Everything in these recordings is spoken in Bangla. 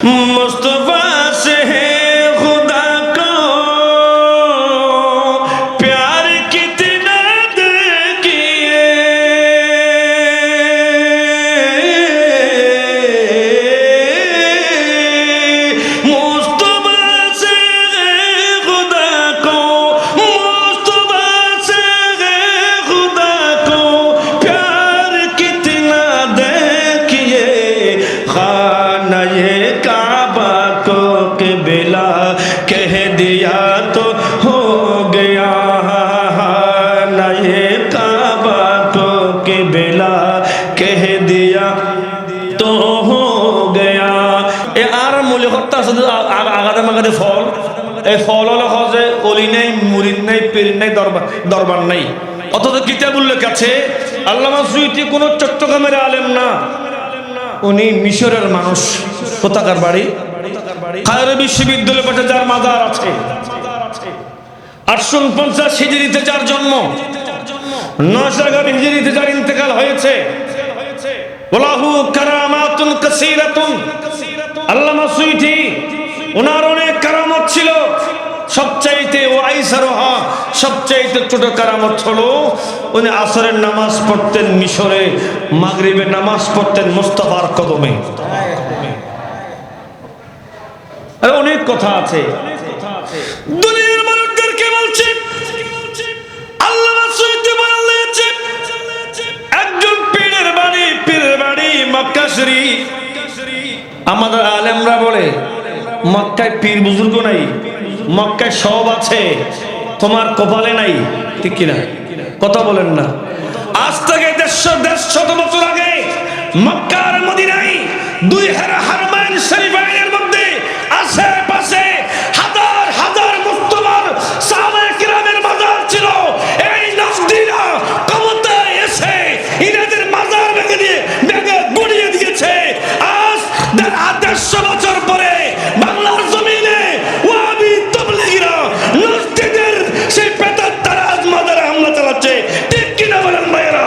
मुस्तफा से है खुदा को प्यार कितना किए मुस्तफा से है खुदा को मुस्तफा से है खुदा को प्यार कितना किए खाना ये काबा को किबला कह दिया तो हो गया ना ये काबा को किबला कह दिया तो हो गया এ আর মূল্য হত্যা আছে আগাদে মাগাদে ফল এই ফল হলো হজে অলি নেই মুরিদ নেই পীর নেই দরবার নেই অথচ কিতাবুল কাছে আল্লামা সুয়ুতী কোন চট্টগ্রামের আলেম না উনি মিশরের মানুষ কোথাকার বাড়ি কায়রো বিশ্ববিদ্যালয়ের পাশে যার মাজার আছে 850 হিজরিতে যার জন্ম 911 হিজরিতে যার ইন্তেকাল হয়েছে ওয়ালাহু কারামাতুন কাসীরাতুন আল্লামা সুয়ুতী ওনার অনেক কারামত ছিল সবচাইতে ওয়াইসারহা সবচাইতে ছোট কারামত হলো উনি আসরের নামাজ পড়তেন মিশরে মাগরিবের নামাজ পড়তেন মুস্তাফার কদমে আর অনেক কথা আছে দুনিয়ার মানুষদেরকে বলছে আল্লামা সুয়ুতী বলেছে একজন পীরের বাড়ি মক্কা শরীফ আমাদের আলেমরা বলে মক্কায় পীর বুজুর্গ নাই মক্কায় সব আছে তোমার কপালে নাই ঠিক কিনা কথা বলেন না আজ থেকে 150 বছর আগে মক্কা আর মদিনায় দুই হারমাইন শরীফাইনের মধ্যে আশেপাশে হাজার হাজার মুসলমান সাহাবায়ে কেরামের মাজার ছিল এই নজদিরা ক্ষমতায় এসে ইনাদের মাজার ভেঙে গুড়িয়ে দিয়েছে আজ 150 বছর পরে বাংলার জমিনে ওয়াহাবি তাবলীগীরা নজদিদের সেই পেতার তারাজ মাজারে হামলা চালাচ্ছে ঠিক কিনা বলেন ভাইরা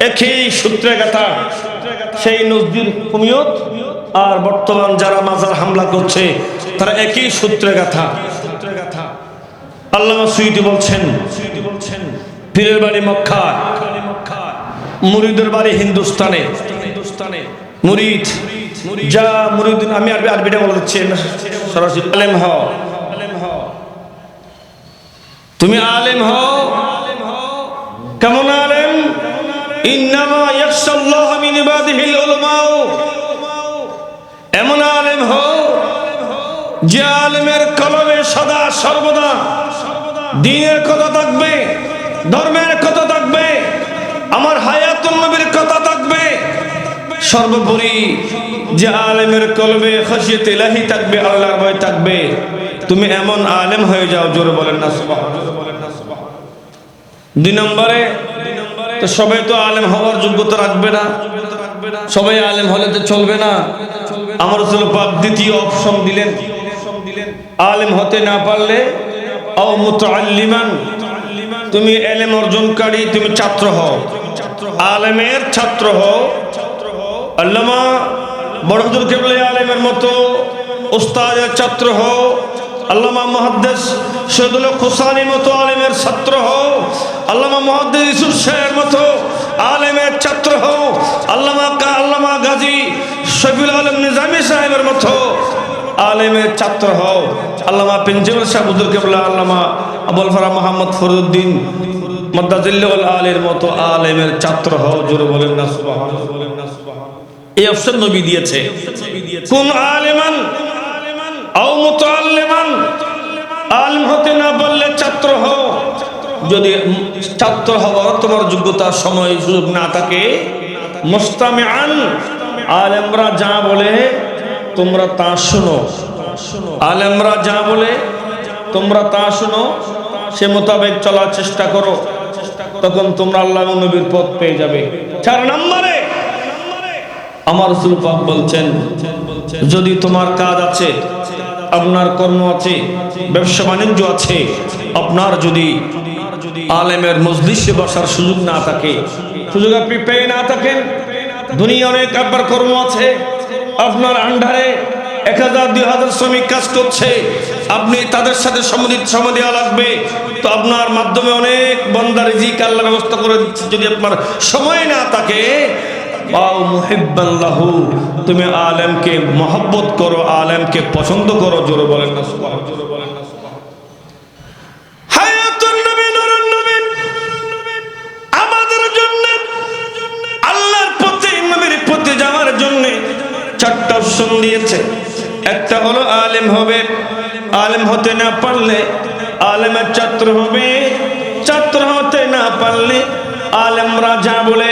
একই সূত্রে গাথা সেই নজদির হুমিয়ত আর বর্তমান যারা মাজার হামলা করছে তারা একই সূত্রে গাথা আল্লামা সুয়ুতী বলছেন পীরের বাড়ি মক্কা মুরিদের বাড়ি হিন্দুস্তানে মুরিদ যা মুরিদ আমি আরবিটা বলে দিচ্ছি সরাসরি আলেম হও তুমি আলেম হও কেমন আলেম ইন্নামা ইয়াখশাল্লাহ মিন ইবাদিহিল উলামা এমন আলেম হও যে আলেমের কলমে সদা সর্বদা দ্বীনের কথা থাকবে ধর্মের কথা থাকবে আমার হায়াতুন নবীর কথা থাকবে সর্বোপরি যে আলেমের কলবে খাশিয়াত ইলাহি থাকবে আল্লাহর ভয় থাকবে তুমি এমন আলেম হয়ে যাও জোরে বলেন না সুবহানাল্লাহ দুই নম্বরে তো সবাই তো আলেম হওয়ার যোগ্যতা রাখবে না সবাই আলেম হলে তো চলবে না আমার রাসূল পাক দ্বিতীয় অপশন দিলেন আলেম হতে না পারলে আও মুতাআল্লিমান তুমি ইলম অর্জনকারী তুমি ছাত্র হও আলেমের ছাত্র হও আল্লামা বড় হুজুর কেবলা আলেমের মতো উস্তাদের ছাত্র হও আল্লামা মুহাদ্দিস শহীদুল খুসানির মতো আলেমের ছাত্র হও আল্লামা মুহাদ্দিস ইউসুফ শাহের মতো আলেমের ছাত্র হও আল্লামা গাজী শফিউল আলম নিজামী সাহেবের মতো আলেমের ছাত্র হও আল্লামা পেঞ্জিবুল শাহ হুজুর কেবলা আল্লামা আবুল ফারাহ মুহাম্মদ ফরউদ্দিন মাদ্দাজিল্লাহুল আলীর মতো আলেমের ছাত্র হও জোরে বলেন না সুবহানাল্লাহ এই অপশন নবী দিয়েছে কোন আলেমান আও মুতাআল্লিমান আলেম হতে না পারলে ছাত্র হও যদি ছাত্র হওয়ার তোমার যোগ্যতা সময় সুযোগ না থাকে মুস্তামিআন আলেমরা যা বলে তোমরা তা শোনো আলেমরা যা বলে তোমরা তা শোনো সে মোতাবেক চলার চেষ্টা করো তখন তোমরা আল্লাহ ও নবীর পথ পেয়ে যাবে 4 নম্বরে আমার রাসূল পাক বলছেন যদি তোমার কাজ আছে আপনার কর্ম আছে ব্যবসা বাণিজ্য আছে আপনার যদি আলেমের মজলিসে বসার সুযোগ না থাকে, সুযোগ আপনি পেয়ে না থাকেন, দুনিয়া অনেক আপনার কর্ম আছে, আপনার আন্ডারে 1000-2000 শ্রমিক কাজ করছে, আপনি তাদের সাথে সময় দেওয়া লাগবে, তো আপনার মাধ্যমে অনেক বান্দার রিজিক আল্লাহ ব্যবস্থা করে দিচ্ছে। যদি আপনার সময় না থাকে, আও মুহিব্বান লাহু, তুমি আলেমকে মহব্বত করো, আলেমকে পছন্দ করো। জোরে বলেন না সুবহানাল্লাহ, জোরে বলেন না সুবহানাল্লাহ। হায়াতুন নবী, নূরুন নবী আমাদের জন্য, আল্লাহর পথে, নবীর পথে যাওয়ার জন্য 4টা অপশন দিয়েছে। একটা হলো আলেম হবে, আলেম হতে না পারলে আলেমের ছাত্র হবে, ছাত্র হতে না পারলে আলেমরা যা বলে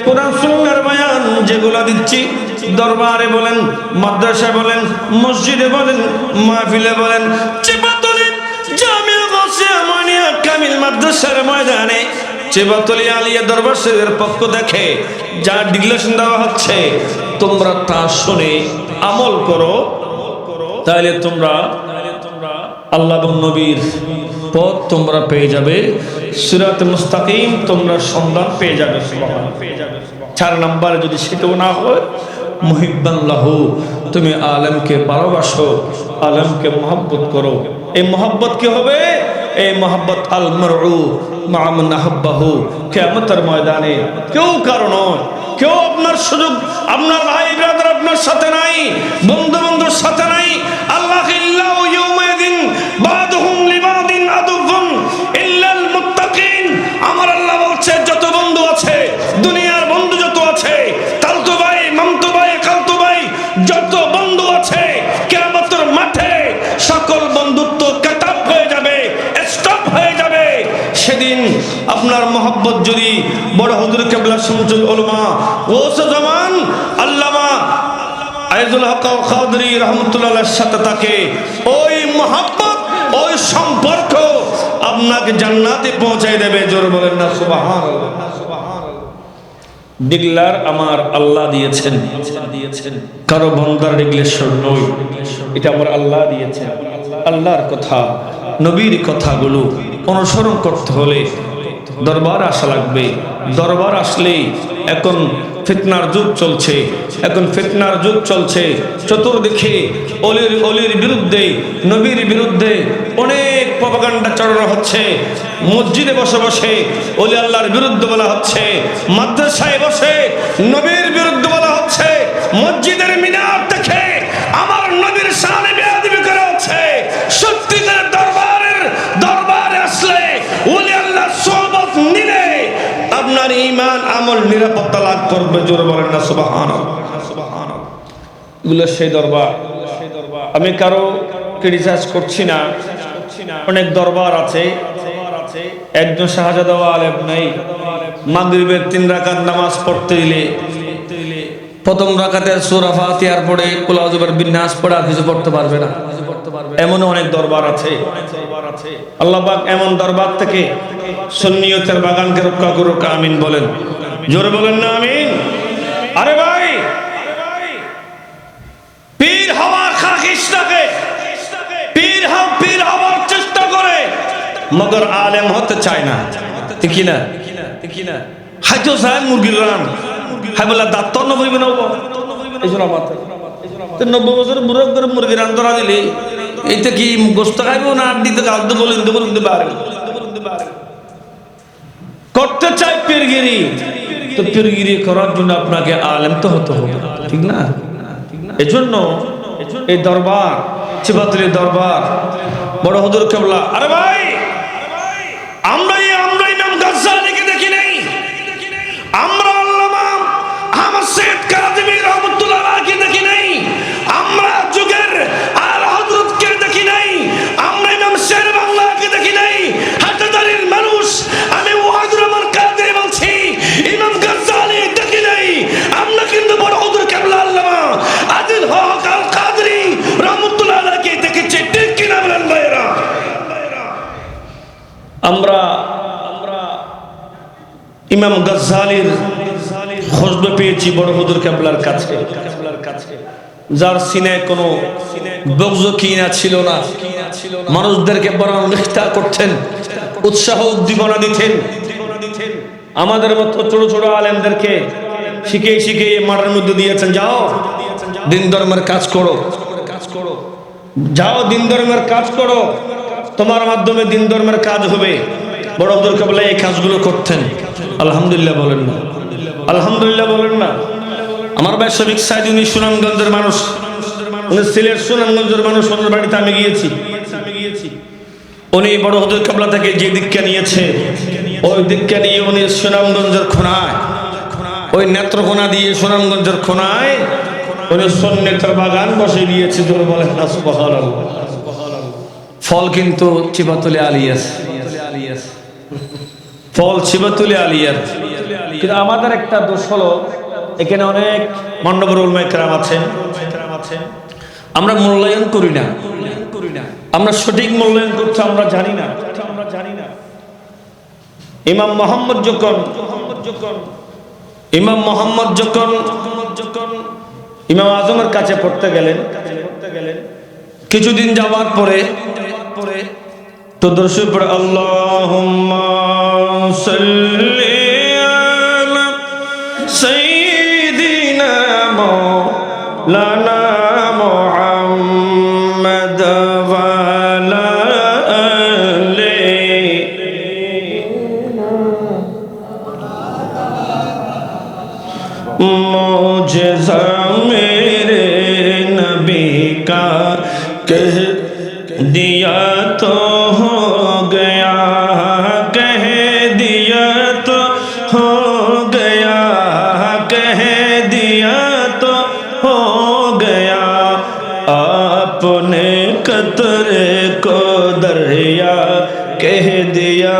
কোরআন সুন্নাহর বয়ান যেগুলো দিচ্ছি, দরবারে বলেন, মাদ্রাসা বলেন, মসজিদে বলেন, মাহফিলে বলেন, চিবাতলি জামিয়া গাছিয়া মানিয়া কামিল মাদ্রাসার ময়দানে, চিবাতলি আলিয়া দরবার শরীফের পক্ষ দেখে যা ডিক্লারেশন দেওয়া হচ্ছে, তোমরা তা শুনে আমল করো, তাহলে তোমরা আল্লাহ এবং নবীর পথ তোমরা পেয়ে যাবে, সিরাতে মুস্তাকিম তোমরা সন্ধান পেয়ে যাবে। 4 নম্বরে যদি সেটাও না হয়, মুহিব্বান লাহু, তুমি আলেমকে ভালোবাসো, আলেমকে মহব্বত করো। এই মহব্বত কি হবে? এই মহব্বত আল মারউ মা মান আহাব্বাহু, কিয়ামতের ময়দানে কেউ কারো নয়, কেউ আপনার সুযোগ, আপনার ভাই ব্রাদার আপনার সাথে নাই, বন্ধু বন্ধুর সাথে নাই। আল্লাহ ইল্লাহু ইয়াউমাইদিন বাদুহুম লিবাদিন আদুফুন ইল্লাল মুত্তাকিন। আমার আল্লাহ বলছে, যত বন্ধু আছে, দুনিয়ার বন্ধু যত আছে, তালতো ভাই, মামতো ভাই, খালতো ভাই, যত বন্ধু আছে, কিয়ামতের মাঠে সকল বন্ধুত্ব কাট অফ হয়ে যাবে, স্টপ হয়ে যাবে। সেদিন আপনার মহব্বত যদি বড় হুজুর কিবলা শামসুল উলামা ওয়াস জামান আল্লামা আইজুল হক আল কাদরি রাহমাতুল্লাহর সাথে থাকে, ওই মহব্বত, ওই সম্পর্ক আপনাকে জান্নাতে পৌঁছায় দেবে। জোরে বলেন না সুবহানাল্লাহ, সুবহানাল্লাহ। ডিগলার আমার আল্লাহ দিয়েছেন, কারো বান্দার ডিক্লেশন নয়, এটা আমার আল্লাহ দিয়েছেন। আল্লাহর কথা, নবীর কথাগুলো অনুসরণ করতে হলে দরবার আসা লাগবে। দরবার আসলে, এখন ফিতনার যুগ চলছে, এখন ফিতনার যুগ চলছে, চতুর্দিকে অলির বিরুদ্ধে, নবীর বিরুদ্ধে অনেক প্রপাগান্ডা চালানো হচ্ছে। মসজিদে বসে বসে অলি আল্লাহর বিরুদ্ধে বলা হচ্ছে, মাদ্রাসায় বসে নবীর বিরুদ্ধে বলা হচ্ছে, মসজিদের মিনার দেখে আমার নবীর শানে বেয়াদবি করা হচ্ছে। সত্যিকার দরবারে আসলে, ওলি আল্লাহর সোহবত নিলে আপনার ঈমান আমল নিরাপত্তা লাভ করবে। জোরে বলেন না সুবহানাল্লাহ, সুবহানাল্লাহ। এগুলো সেই দরবার। আমি কারো ক্রিটিসাইজ করছি না, অনেক দরবার আছে, একজন শাহজাদা আলেম নাই। মাগরিবের 3 রাকাত নামাজ পড়তে দিলে প্রথম রাকাতে সূরা ফাতিহার পড়ে কুল আযুবের বিন্যাস পড়া কিছু পড়তে পারবে না, এমন অনেক দরবার আছে। আল্লাহ পাক এমন দরবার থেকে সুন্নিয়তের বাগানকে রক্ষা করুক, আমিন বলেন। জোরে বলেন না আমিন। আরে ভাই, পীর হওয়ার খাকিসটাকে পীর হওয়ার চেষ্টা করে, মগর আলেম হতে চায় না, ঠিক না? হাইতো যায় মুরগির রান, হাই বলে দাঁত নবী বানাবো, এই জন্য আমার 90 বছর বুড়ো করে মুরগির রান ধরা দিলে এইটা কি গোস্ত খাইবো না দিতে গাদ্দ বলতে পারে করতে চাই পীরগিরি। তো পীরগিরি করার জন্য আপনাকে আলেম তো হতে হবে, ঠিক না? এজন্য এই দরবার, চিবাতলি দরবার, বড় হুজুর কিবলা। আরে ভাই, আমরা ইমাম গাজ্জালিকে দেখি নাই, আমরা আল্লামা আহমদ সৈয়দ কারাদিমি রাহমাতুল্লাহ আলাইহি দেখি নাই, আমরা যুগের আলা হযরতকে দেখি নাই, আমরা ইমাম শের বাংলাকে দেখি নাই, হাজারদারির মানুষ আমি ওয়াহিদুর রহমান কাদরি বলছি, ইমাম গাজ্জালি দেখি নাই। আমরা কিন্তু বড় হুজুর কিবলা আল্লামা আদিল হক আল কাদরি রাহমাতুল্লাহ আলাইহি দেখেছি, ঠিক কি না বলেন ভাইরা? আমরা ইমাম গাজ্জালির খোঁজবে পেয়েছি বড় হুজুর কিবলার কাছে, যার সিনায় কোনো বগজকিনা ছিল না, মানুষদেরকে বরং ইফতা করতেন, উৎসাহ উদ্দীপনা দিতেন। আমাদের মতো ছোট ছোট আলেমদেরকে শিখে মাঠের মধ্যে দিয়েছেন, যাও দিন ধর্মের কাজ করো, যাও দিন ধর্মের কাজ করো, তোমার মাধ্যমে দিন ধর্মের কাজ হবে। বড় হুজুর কেবলা এই কাজগুলো করতেন। আলহামদুলিল্লাহ বলেন না? আলহামদুলিল্লাহ বলেন না? আমার ভাই শফিক সাইদ, উনি সুনামগঞ্জের মানুষ, উনি সিলেট সুনামগঞ্জের মানুষ। ওনার বাড়িতে আমি গিয়েছি। উনি বড় হুজুর কেবলা থেকে যে দীক্ষা নিয়েছে, ওই দীক্ষা নিয়ে উনি সুনামগঞ্জের খুনায়, ওই নেত্রকোনা দিয়ে সুনামগঞ্জের খুনায় উনি সুন্নতের বাগান বসে দিয়েছে। জোরে বলেন না সুবহানাল্লাহ। ফল কিন্তু চিবাতুলে আলিয়াস, ফল চিবাতুলে আলিয়াস। কিন্তু আমাদের একটা দোষ হলো, এখানে অনেক মান্যবর উলামায়ে কেরাম আছেন, আমরা মূল্যায়ন করি না। আমরা সঠিক মূল্যায়ন করতে আমরা জানি না। ইমাম মোহাম্মদ যখন ইমাম আজমের কাছে পড়তে গেলেন, কিছুদিন যাওয়ার পরে তো দর্শক পড়ে আল্লাহুম্মা সাল্লি আলা সাইয়্যিদিনা মাওলানা মুহাম্মদ ওয়া আলা আলিহি मुझे मेरे नबी का कह दिया तो हो गया, कह दिया तो हो गया, कह दिया तो हो गया। आपने कतरे को दरिया कह दिया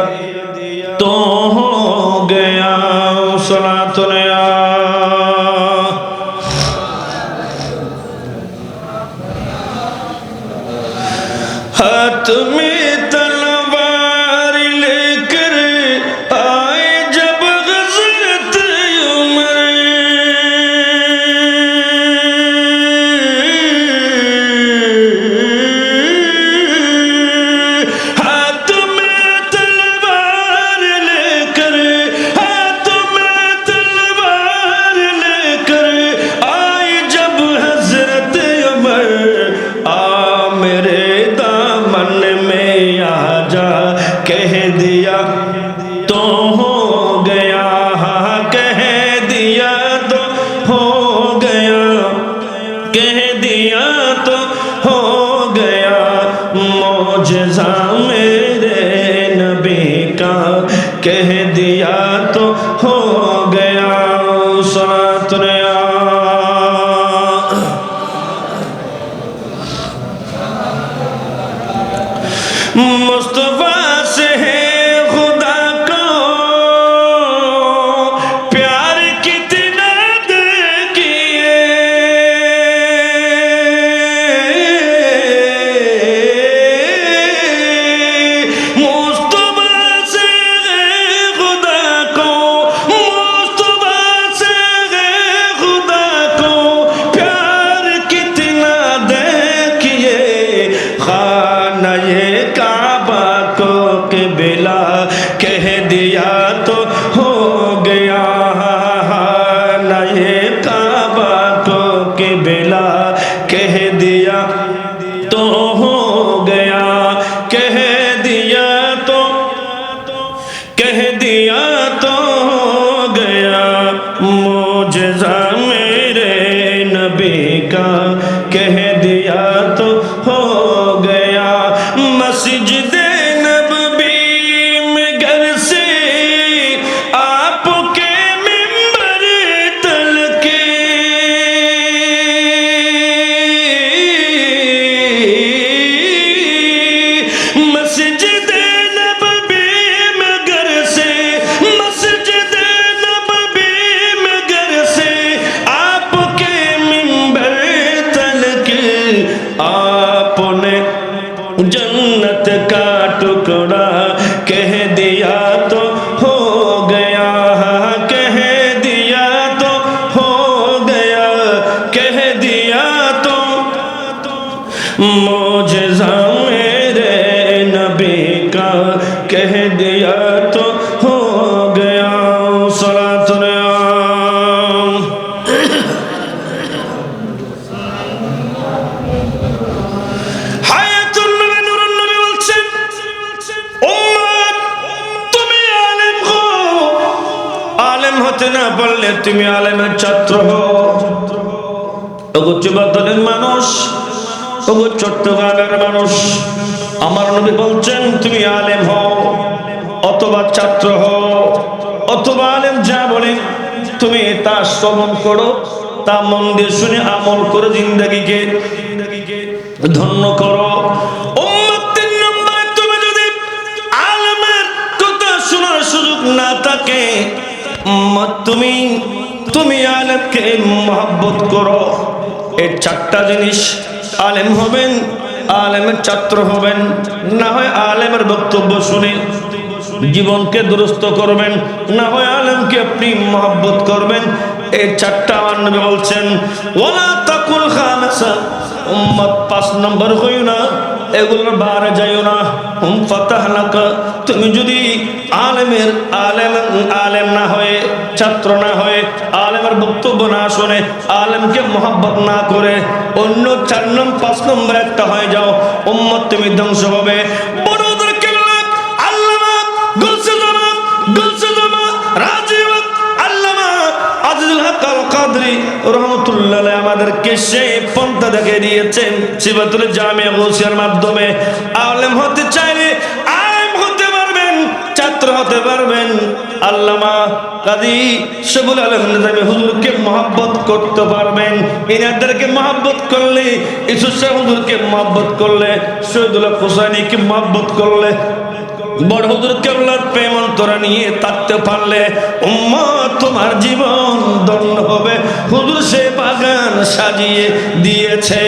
तो हो गया। सलातुल हाथ में तलवार लेकर आए जब हज़रत उमर, हाथ में तलवार लेकर, हाथ में तलवार लेकर आए जब हज़रत उमर, आ मेरे मन में आ जा कह दिया तो हो गया, कह दिया तो हो गया, कह दिया तो हो गया। मौजज़ा मेरे नबी का कह दिया तो हो गया। सलातुल मुस्तफा से है खुदा को प्यार कितना देखिए, मुस्तफा से है खुदा को, मुस्तफा से है खुदा को प्यार कितना देखिए। खाना ये काबा को क़िबला कह दिया तो हो गया, ना ये काबा को क़िबला कह दिया तो हो गया, कह दिया तो, कह दिया तो हो गया। मौजज़ा मेरे नबी का कह दिया तो हो गया। मस्जिद नबवी में घर से आपके मिंबर तल के, मस्जिद नबवी में घर से, मस्जिद नबवी में घर से आपके मिंबर तल के, आपने जन्नत का टुकड़ा कह दिया तो हो गया, कह दिया तो हो गया, कह दिया तो। मौजज़ा मेरे नबी का कह दिया तो हो गया। सलातुल তুমি আলেমের ছাত্র হও। ওগো যুবদলের মানুষ, ওগো চট্টগ্রামের মানুষ, আমার নবী বলছেন তুমি আলেম হও অথবা ছাত্র হও অথবা আলেম যা বলে তুমি তা শ্রবণ করো, তা মন দিয়ে শুনে আমল করে জিন্দেগিকে ধন্য করো। উম্মত 3 নম্বরে তুমি যদি আলেমের কথা শোনার সুযোগ না থাকে, উম্মত তুমি আলেমকে মহব্বত করো। এই 4টা জিনিস, আলেম হবেন, আলেমের ছাত্র হবেন, না হয় আলেমের বক্তব্য শুনে জীবনকে দুরস্ত করবেন, না হয় আলেমকে আপনি মহব্বত করবেন। এই 4টা আমার নবী বলছেন ওয়ালা তাকুল খামিসা, উম্মত 5 নম্বর হইও না, এগুলোর বাইরে যাইও না। ফাতাহনাকা, তুমি যদি আলেম না হয়ে, ছাত্র না হয়ে, আলেমের বক্তব্য না শুনে, আলেমকে মহব্বত না করে অন্য 4 নম্বর 5 নম্বর একটা হয়ে যাও, উম্মত তুমি ধ্বংস হবে। বড়দের কেবলা আল্লামা গুলসুজামা রাজীব আল্লামা আজিজুল হক আল কাদরি রহমাতুল্লাহ আলাইহি আমাদেরকে সেই পন্থা দেখিয়ে দিয়েছেন সিবাতুল জামিয়া গৌসিয়ার মাধ্যমে। আলেম হতে চাইলে আলেম হতে পারবেন, ছাত্র হতে পারবেন। আল্লামা কাজী শফিউল আলম নিজামী হুজুরকে মহব্বত করতে পারবেন। ইনাদেরকে মহব্বত করলে, ইসুফ শাহ হুজুরকে মহব্বত করলে, শহীদুল হক হুসাইনিকে মহব্বত করলে, বড় হুজুর কেবলার প্রেম অন্তরে নিয়ে থাকতে পারলে উম্মত তোমার জীবন ধন্য হবে। হুজুর সে বাগান সাজিয়ে দিয়েছে।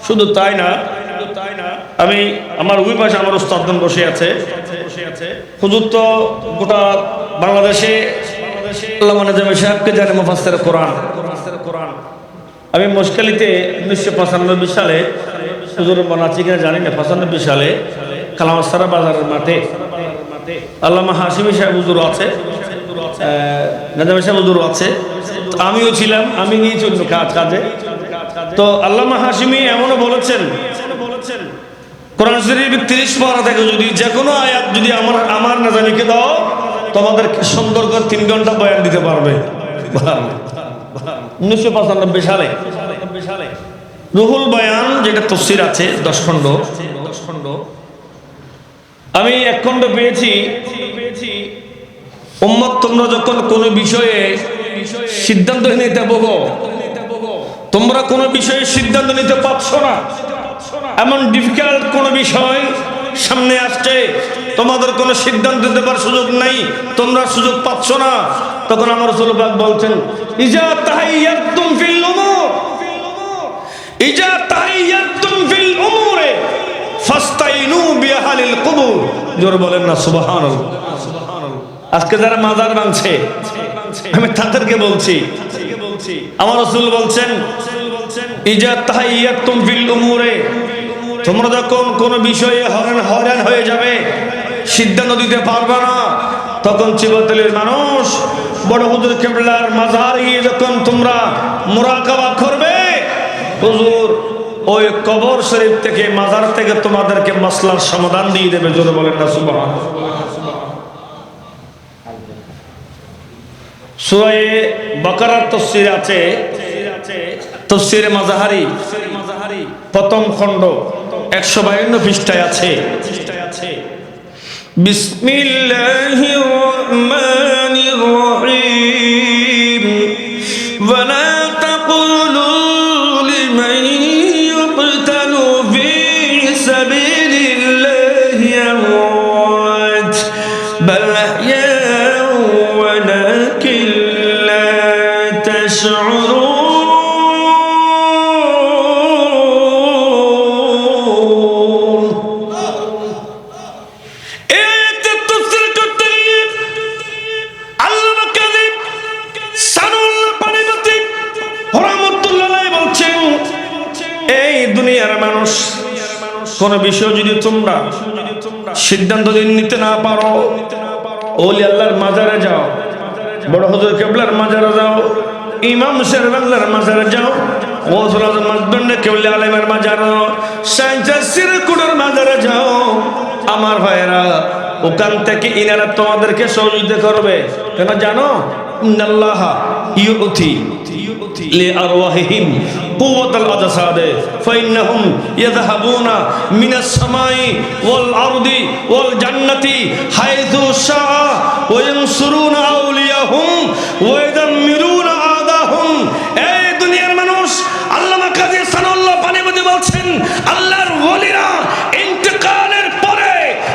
শুধু তাই না, আমি আমার ওই পাশে আমার উস্তাদগণ বসে আছে। হুজুর তো গোটা বাংলাদেশে আল্লামা নিজামী সাহেবকে জানে মুফাসসির কোরআন। আমি মশকালিতে 1995 সালে, হুজুর মনে আছে কিনা জানি না, 95 সালে কালামাসারা বাজারের মাঠে আল্লামা হাশিমি সাহেব হুজুর আছে, নিজামী সাহেব হুজুর আছে, আমিও ছিলাম, আমি গিয়েছি অন্য কাজে। তো আল্লামা হাশিমি এমনও বলেছেন কোরআন শরীফ 30 পারা থেকে যদি যে কোনো আয়াত যদি আমার নিজামীকে দাও, তোমাদেরকে সুন্দর করে 3 ঘন্টা বয়ান দিতে পারবে। 1995 সালে রুহুল বয়ান যেটা তাফসীর আছে 10 খণ্ড, আমি 1 খণ্ড পেয়েছি। উম্মত তোমরা যখন কোনো বিষয়ে সিদ্ধান্ত নিতে বসো, তোমরা কোনো বিষয়ে সিদ্ধান্ত নিতে পারছো না, এমন ডিফিকাল্ট কোনো বিষয় সামনে আসছে, তোমাদের কোনো সিদ্ধান্ত দিতে পারার সুযোগ নাই, তোমরা সুযোগ পাচ্ছ না, তখন আমার রাসূল পাক বলছেন ইজা তাহাইয়াতুম ফিল উমুর, ইজা তাহাইয়াতুম ফিল উমুরে ফাস্তাইনু বিআহলিল কুবুর। জোরে বলেন না সুবহানাল্লাহ। আজকে যারা মাজার ভাঙছে আমি তাদেরকে বলছি, আমার রাসূল বলছেন ইজা তাহাইয়াতুম ফিল উমুরে, তোমরা যখন কোনো বিষয়ে হয়রান হয়ে যাবে, সিদ্ধান্ত দিতে পারবে না, তখন চিবাতলের মানুষ বড় হুজুর কেবলার মাজার গিয়ে যখন তোমরা মুরাকাবা করবে, হুজুর ওই কবর শরীফ থেকে, মাজার থেকে তোমাদেরকে মাসলার সমাধান দিয়ে দেবে। জোরে বলেন না সুবহানাল্লাহ। সূরা বাকারার তাফসীর আছে, তাফসীরে মাজাহারি প্রথম খণ্ড 152 পৃষ্ঠায় আছে বিসমিল্লাহির রহমানির রহিম ওয়ালা তাকুলু লিমান ইউকতালু ফি সাবিলিল্লাহি আমওয়াত বাল আহইয়াউ ওয়ালাকিন লা তাশউরুন। কোন বিষয় যদি তোমরা সিদ্ধান্ত নিতে না পারো, ওলি আল্লাহর মাজারে যাও, বড় হুজুর কেবলার মাজারে যাও, ইমাম শেরবাংলার মাজারে যাও, ওয়াজুল আজম মাজদুন্নে কেবলা আলেমের মাজারে যাও, শাইখ সিরকুটের মাজারে যাও। আমার ভাইরা ওখান থেকে ইনারা তোমাদেরকে সহযোগিতা করবে। কেন জানো? ইন্নাল্লাহা ইউতি লিআরওয়াহিহিম কুওয়াতাল আজসাদে ফাইন্নাহুম ইয়াযহাবুনা মিনাস সামাই ওয়াল আরদি ওয়াল জান্নাতি হাইযু শাআ ওয়া ইয়ানসুরুনা আউলিয়াহুম ওয়া ইয়াদাম্মিরুনা আদাহুম। এই দুনিয়ার মানুষ, আল্লামা কাজী সানাউল্লাহ পানিপতি বলছেন, আল্লাহর ওলিরা ইন্তেকালের পরে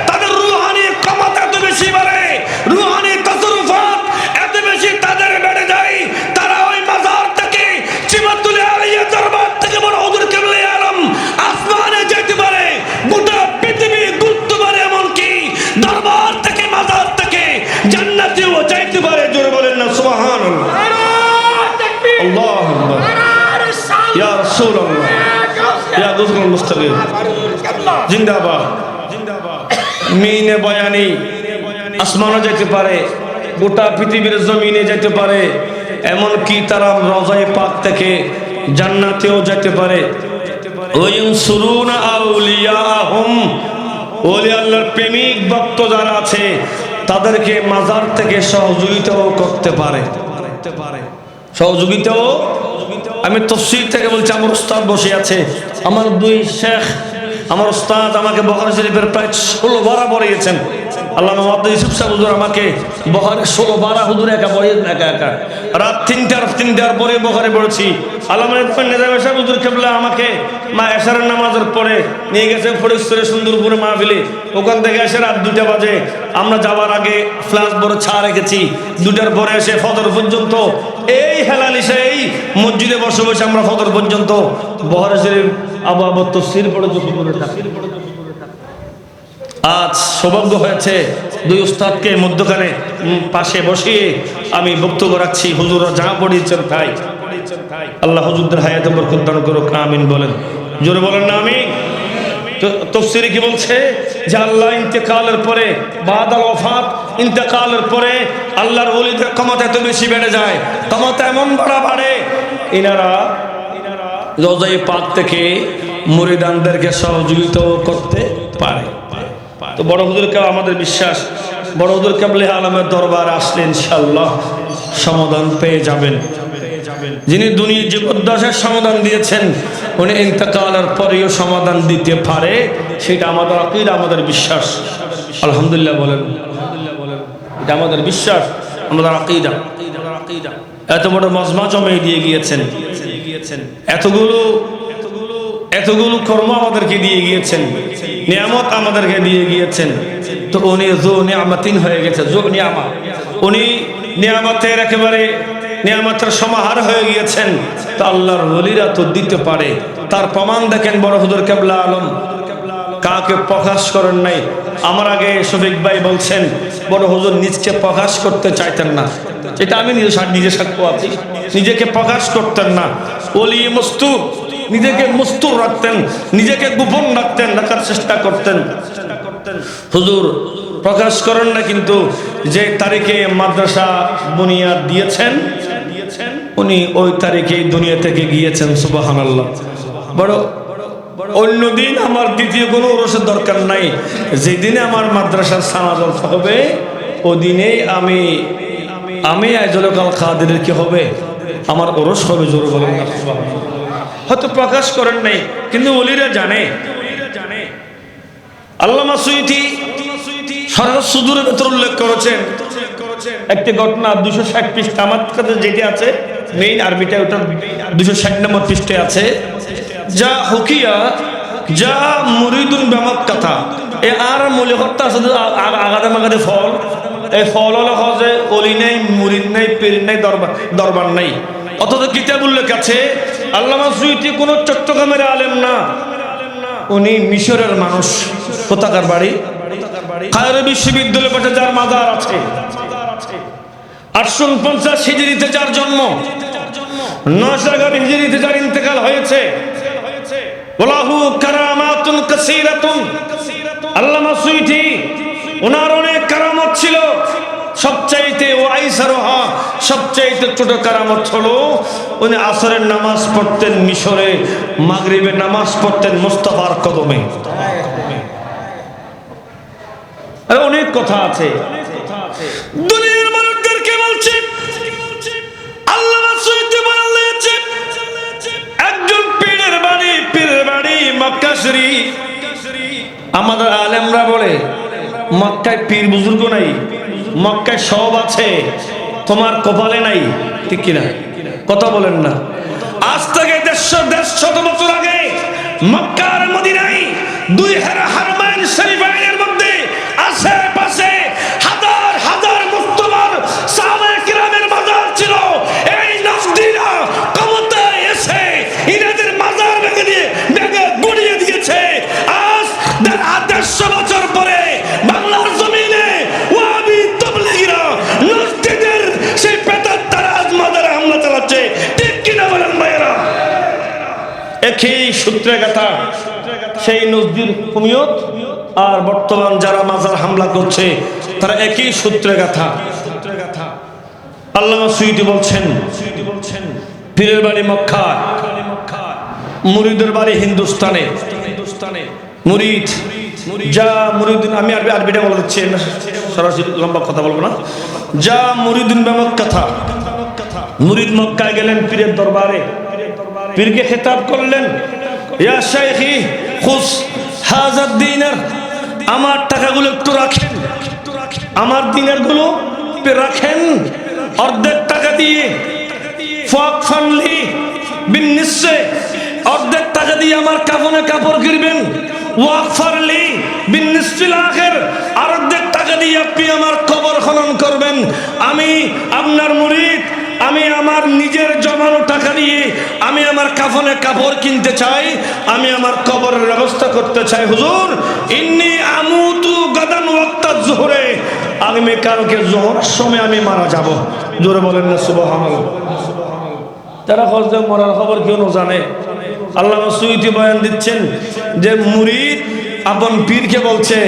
তাদের রূহানি ক্ষমতা এত বেশি বাড়ে, রূহানি তাসরুফাত এত বেশি তাদের বেড়ে যায়, তারা ওই মাজার থেকে চিমাতুল আলিয়া দরবার থেকে বড় হুজুর কেবলা আলম আসমানে যেতে পারে, গোটা পৃথিবী ঘুরতে পারে, এমনকি দরবার থেকে মাজার থেকে জান্নাতেও যাইতে পারে। জোরে বলেন না সুবহানাল্লাহ। আল্লাহু আকবার। ইয়া রাসূলুল্লাহ, ইয়া গুজরুল মুস্তাকিম জিন্দাবাদ। মিনে বয়ানি আসমানে যেতে পারে, গোটা পৃথিবীর জমিনে যেতে পারে, এমনকি তারা রওজায়ে পাক থেকে জান্নাতেও যেতে পারে। ওয়ায়ানসুরুনা আউলিয়াহুম, ওলি আল্লাহর প্রেমিক ভক্ত যারা আছে তাদেরকে মাজার থেকে সহযোগিতাও করতে পারে, সহযোগিতাও। আমি তাফসীর থেকে বলছি, আমার উস্তাদ বসে আছে, আমার দুই শেখ, আমার উস্তাদ আমাকে বুখারী শরীফের প্রায় 16 বার পড়িয়েছেন। আল্লামা মুহাম্মদ ইউসুফ সাহেব হুজুর আমাকে বুখারী 16 বার হুজুর একা পড়িয়েছেন, একা রাত 3টার পরে বুখারী পড়েছি। আল্লামা নিজাম সাহেব হুজুর কেবলা আমাকে মা এশারের নামাজের পরে নিয়ে গেছে ফরিদপুরে সুন্দরপুরে মাহফিলে। ওখান থেকে এসে রাত 2টা বাজে, আমরা যাওয়ার আগে ফ্লাশ বড় ছা রেখেছি, 2টার পরে এসে ফজর পর্যন্ত এই হেলালিশে এই মসজিদে বসে বসে আমরা ফজর পর্যন্ত বুখারী শরীফ আবু তাফসীর পড়েছি। আজ সৌভাগ্য হয়েছে দুই উস্তাদকে মধ্যখানে পাশে বসিয়ে আমি বক্তব্য রাখছি। হুজুররা যা পড়িয়েছেন তাই। আল্লাহ হুজুরদের হায়াতে বরকত দান করুক, আমিন বলেন। জোরে বলেন না আমিন। তাফসীরে কি বলছে যে আল্লাহ ইন্তেকালের পরে, বাদাল ওয়াফাত, ইন্তেকালের পরে আল্লাহর ওলিদের ক্ষমতা এত বেশি বেড়ে যায়, ক্ষমতা এমন বাড়ে ইনারা রওজায়ে পাক থেকে মুরিদানদেরকে সহযোগিতাও করতে পারে। তো বড় হুজুরকে আমাদের বিশ্বাস, বড় হুজুর কেবলা আলমের দরবার আসলে ইনশাআল্লাহ সমাধান পেয়ে যাবেন। যিনি দুনিয়ার জীবদ্দশার সমাধান দিয়েছেন, উনি ইন্তেকালের পরেও সমাধান দিতে পারে, সেটা আমাদের আকীদা, আমাদের বিশ্বাস। আলহামদুলিল্লাহ বলেন। এটা আমাদের বিশ্বাস, আমাদের আকীদা। এত বড় মজমা জমে দিয়ে গিয়েছেন, এতগুলো কর্ম আমাদেরকে দিয়ে গিয়েছেন, নিয়ামত আমাদেরকে দিয়ে গিয়েছেন। তো উনি যো নিয়ামতিন হয়ে গেছে, যো নিয়ামা, উনি নিয়ামতের একেবারে নিয়ামতের সমাহার হয়ে গিয়েছেন। তো আল্লাহর ওলিরা তো দিতে পারে। তার প্রমাণ দেখেন বড় হুজুর কেবলা আলম কাকে প্রকাশ করেন নাই। আমার আগে শফিক ভাই বলছেন বড় হুজুর নিজকে প্রকাশ করতে চাইতেন না, এটা আমি নিজে সাক্ষ্য আছি, নিজেকে প্রকাশ করতেন না। ওলি মস্তুর, নিজেকে মস্তুর রাখতেন, নিজেকে গোপন রাখতেন, রাখার চেষ্টা করতেন। হুজুর প্রকাশ করেন না, কিন্তু যে তারিখে মাদ্রাসা বুনিয়াদ দিয়েছেন উনি ওই তারিখেই দুনিয়া থেকে গিয়েছেন। সুবহানাল্লাহ। বড় অন্যদিন আমার দ্বিতীয় কোনো ওরসের দরকার নাই, যেদিনে আমার মাদ্রাসার সানাদল হবে ওই দিনেই আমি আইজুল কাল কাদেরের কি হবে, আমার ওরস হবে। জোরে বলেন না সুবহানাল্লাহ। হয়তো প্রকাশ করেন নাই, কিন্তু ওলিরা জানে। আল্লামা সুয়ুতি সরস সুদূরের ভেতর উল্লেখ করেছেন একটি ঘটনা, 260 পৃষ্ঠা, আমার কাছে যেটি আছে মেইন আরবিটা, ওটা 260 নম্বর পৃষ্ঠে আছে। যা হুকিয়া যা মুরিদুন বিমাক্কাতা, এ আর মূল্যকর্তা আছে আগাদে মাগাদে ফল। এই ফল হলো হজে অলি নেই, মুরিদ নেই, পীর নেই, দরবার নেই। অথচ কিতাব উল্লেখ আছে আল্লামা সুয়ুতি কোন চট্টগ্রামের আলেম না, উনি মিশরের মানুষ। কোথাকার বাড়ি? কায়রো বিশ্ববিদ্যালয়ের পাশে যার মাজার আছে। 850 হিজরিতে যার জন্ম, 911 হিজরিতে যার ইন্তেকাল হয়েছে। ওয়ালাহু কারামাতুন কাসীরাতুন। আল্লামা সুয়ুতি ওনার অনেক কারামত ছিল, সবচাইতে ওয়াইসারহা, সবচাইতে ছোট কারামত হলো উনি আসরের নামাজ পড়তেন মিশরে, মাগরিবের নামাজ পড়তেন মুস্তাফার কদমে। অনেক কথা আছে। দুনিয়ার মানুষদেরকে বলছে আল্লামা সুয়ুতী বলেছে একজন পীরের বাড়ি মক্কা শরীফ। আমাদের আলেমরা বলে মক্কায় পীর বুজুর্গ নাই, মক্কায় সব আছে, তোমার কপালে নাই। ঠিক কিনা? কথা বলেন না। আজ থেকে 150 বছর আগে মক্কার মদিনায় দুই হারমাইন শরীফাইনের মধ্যে আশেপাশে হাজার হাজার মুসলমান সাহাবায়ে কেরামের মাজার ছিল। এই নাস্তিরা ক্ষমতায় এসে ইনাদের মাজার ভেঙে গুড়িয়ে দিয়েছে। আজ 150 বছর পরে বাংলার জমিনে ওয়াহাবি তাবলীগীরা নাস্তিদের সেই পেতার তারাজ মাজারে হামলা চালাচ্ছে। ঠিক কিনা বলেন ভাইয়েরা? একই সূত্রে গাথা সেই নজদির হুমিয়ত আর বর্তমান যারা মাজার হামলা করছে তারা একই সূত্রে গাথা। আল্লামা সুয়ুতী বলছেন পীরের বাড়ি মক্কা, মুরিদের বাড়ি হিন্দুস্তানে। মুরিদ যা মুরিদ, আমি আরবিটা বলে দিচ্ছি, সরাসরি লম্বা কথা বলবো না। যা মুরিদুন বিমক্কা, মুরিদ মক্কায় গেলেন পীরের দরবারে, পীরকে খেতাব করলেন ইয়া শাইখি খুস হাযাদ দিনার, আমার টাকাগুলো একটু রাখেন, আমার দিনারগুলো রাখেন অর্ধেক টাকা দিয়ে। ফাকফানলি বিন্নিসে, অর্ধেক টাকা দিয়ে আমার কাফনে কাপড় কিনবেন। ওয়াকফারলি বিন্নিসফিল আখির, আর অর্ধেক টাকা দিয়ে আপনি আমার কবর খনন করবেন। আমি আপনার মুরিদ, আমি আমার নিজের জমানো টাকা দিয়ে আমি আমার কাফনে কাপড় কিনতে চাই, আমি আমার কবরের ব্যবস্থা করতে চাই। হুজুর ইন্নী আমুতু গাদান ওয়াক্তা যুহরে, আমি কালকে যোহরের সময় আমি মারা যাব। জোরে বলেন না সুবহানাল্লাহ। তারা হজে মরার খবর কেউ না জানে। আল্লামা সুয়ুতী বয়ান দিচ্ছেন যে মুরিদ আপন পীরকে বলছে,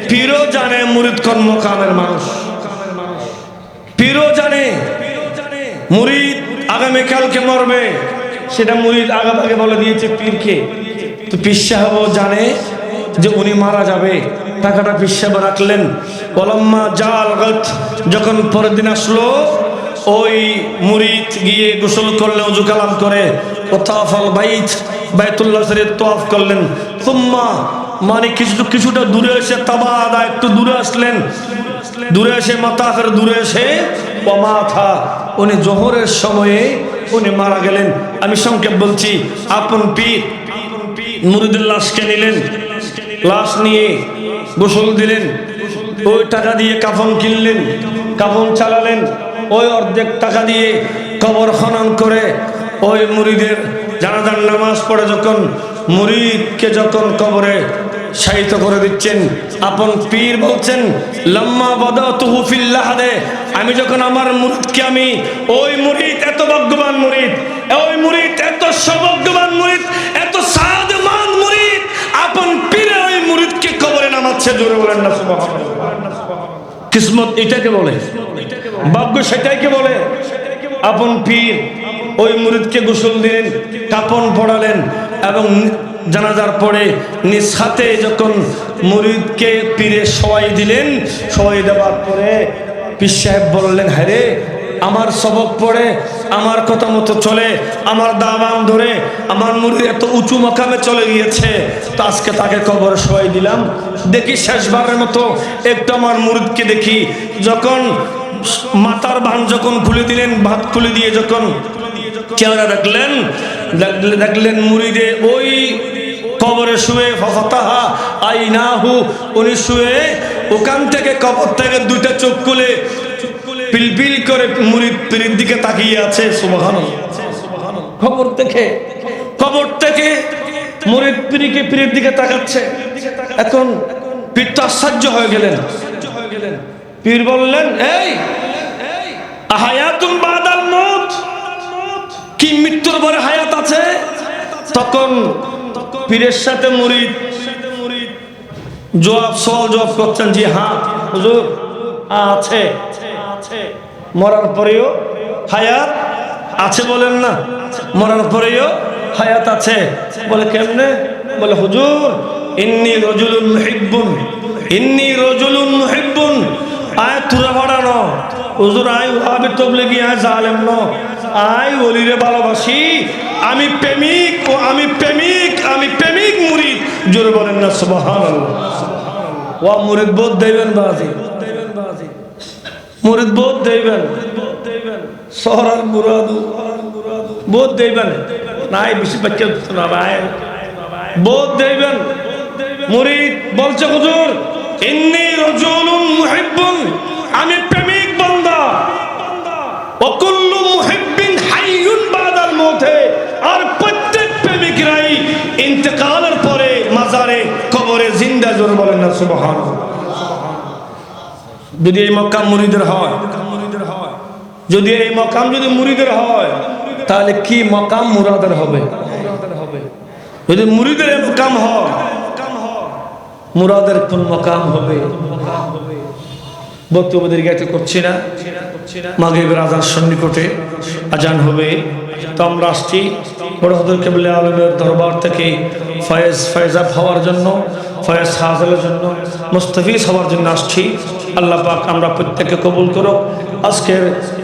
পীরও জানে মুরিদ কোন মকামের মানুষ, পীরও জানে মুরিদ আগামীকালকে মরবে, সেটা মুরিদ আগে বলে দিয়েছে পীরকে। তো পীর সাহেবও জানে যে উনি মারা যাবে, টাকাটা পীর সাহেব রাখলেন। ওলাম্মা জাল গত, যখন পরের দিন আসলো ওই মুরিদ গিয়ে গোসল করলেন, ওযু কালাম করে ওতাফাল বাইত, বাইতুল্লাহ শরীফ তওয়াফ করলেন। সুম্মা মানে কিছুটা দূরে এসে তাবাদা, একটু দূরে আসলেন, দূরে এসে মাতাফের দূরে এসে ওমাথা, উনি জোহরের সময়ে উনি মারা গেলেন। আমি সংক্ষেপ বলছি, আপন পীর মুরিদের লাশকে নিলেন, লাশ নিয়ে গোসল দিলেন, ওই টাকা দিয়ে কাফন কিনলেন, কাফন চালালেন, ওই অর্ধেক টাকা দিয়ে কবর খনন করে ওই মুরিদের জানাজার নামাজ পড়ে যখন মুরিদকে যখন কবরে শায়িত করে দিচ্ছেন, আপন পীর বলছেন লাম্মা বাদাতুহু ফিল লাহাদে, আমি যখন আমার মুরিদকে, আমি ওই মুরিদ এত ভাগ্যবান মুরিদ, ওই মুরিদ এত সৌভাগ্যবান মুরিদ, এত সাদমান মুরিদ, আপন পীরে ওই মুরিদকে কবরে নামাচ্ছে। জোরে বলেন না সুবহানাল্লাহ। কিসমত এটাকে বলে, ভাগ্য সেটাইকে বলে। আপন পীর ওই মুরিদকে গোসল দিলেন, কাফন পড়ালেন এবং জানাজার পরে নিজ হাতে যখন মুরিদকে পীরে শোয়াই দিলেন, শোয়াই দেওয়ার পরে পীর সাহেব বললেন, হ্যাঁ রে, আমার সবক পড়ে, আমার কথা মতো চলে, আমার দাবান ধরে আমার মুরিদ এত উঁচু মাকামে চলে গিয়েছে, তো আজকে তাকে কবরে শোয়াই দিলাম। দেখি শেষবারের মতো একটু আমার মুরিদকে দেখি। যখন মাথার বান যখন খুলে দিলেন, ভাত খুলে দিয়ে যখন চেহারা দেখলেন মুরিদে ওই কবরে শুয়ে, ফাতাহা আইনাহু, উনি শুয়ে ওখান থেকে কবর থেকে দুইটা চোখ খুলে পিলপিল করে মুরিদ পীরের দিকে তাকিয়ে আছে। সুবহানাল্লাহ। কবর থেকে মুরিদ পীরের দিকে তাকাচ্ছে। এখন পীর তো আশ্চর্য হয়ে গেলেন। পীর বললেন, এই হায়াতুন বাদাল মউত, কি মৃত্যুর পরে হায়াত আছে? তখন পীরের সাথে মুরিদ জবাব করছেন, জি হ্যাঁ হুজুর আছে, মরার পরেও হায়াত আছে। বলেন না, মরার পরেও হায়াত আছে। বলে কেমনে? বলে হুজুর ইন্নী রাজুলুন মুহিব্বুন ইন্নী রাজুলুন মুহিব্বুন, আয় তুরা বাড়ানো হুজুর, আয় ওয়াহাবি তাবলীগী, আয় জালেম ন, আয় ওলিরে ভালোবাসি, আমি প্রেমিক, ও আমি প্রেমিক, আমি প্রেমিক মুরিদ। জোরে বলেন না সুবহানাল্লাহ। ওয়া মুরিদ বোধ দেবেন বাজি, মুরিদ বোধ দেবেন, সহরাল মুরাদু বোধ দেবেন, নাই বেশি বাচ্চা না ভাই, বোধ দেবেন। মুরিদ বলছে হুজুর ইন্নী রাজুলুন মুহিব্বুন, আমি প্রেমিক বান্দা, ওয়া কুল্লু মুহিব্বিন হাইয়ুন বাদাল মউতে, আর প্রত্যেক প্রেমিকরাই ইন্তেকালের পরে মাজারে কবরে জিন্দা। জোরে বলেন না সুবহানাল্লাহ। যদি এই মকাম মুরিদের হয়, যদি এই মকাম যদি মুরিদের হয়, তাহলে কি মকাম মুরাদের হবে? যদি মুরিদের মকাম হয়, মুরাদের কোন মকাম হবে? বক্তব্য দীর্ঘায়িত করছি না, মাগরিবের আজান সন্নিকটে আজান হবে। তো আমরা আসছি বড় হযরত কেবলা আলমের দরবার থেকে ফয়েজাব হওয়ার জন্য, ফয়েজ হাসিলের জন্য, মুস্তাফিজ হওয়ার জন্য আসছি। আল্লাহ পাক আমরা প্রত্যেককে কবুল করুক। আজকের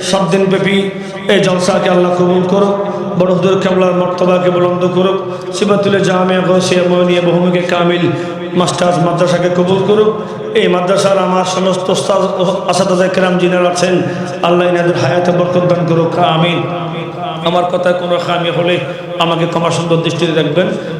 7 দিন ব্যাপী এই জলসাকে আল্লাহ কবুল করুক। বড় হযরত কেবলার মর্তবাকে বুলন্দ করুক। সিবাতুল জামিয়া গৌসিয়া মইনিয়া বহুমুখী কামিল মাস্টার্স মাদ্রাসাকে কবুল করুক। এই মাদ্রাসার আমার সমস্ত আসাদায়ে কেরাম যিনারা আছেন, আল্লাহ ইনাদের হায়াতে বরকত দান করুক, আমিন। আমার কথায় কোনো খামি হলে আমাকে ক্ষমা সুন্দর দৃষ্টিতে রাখবেন।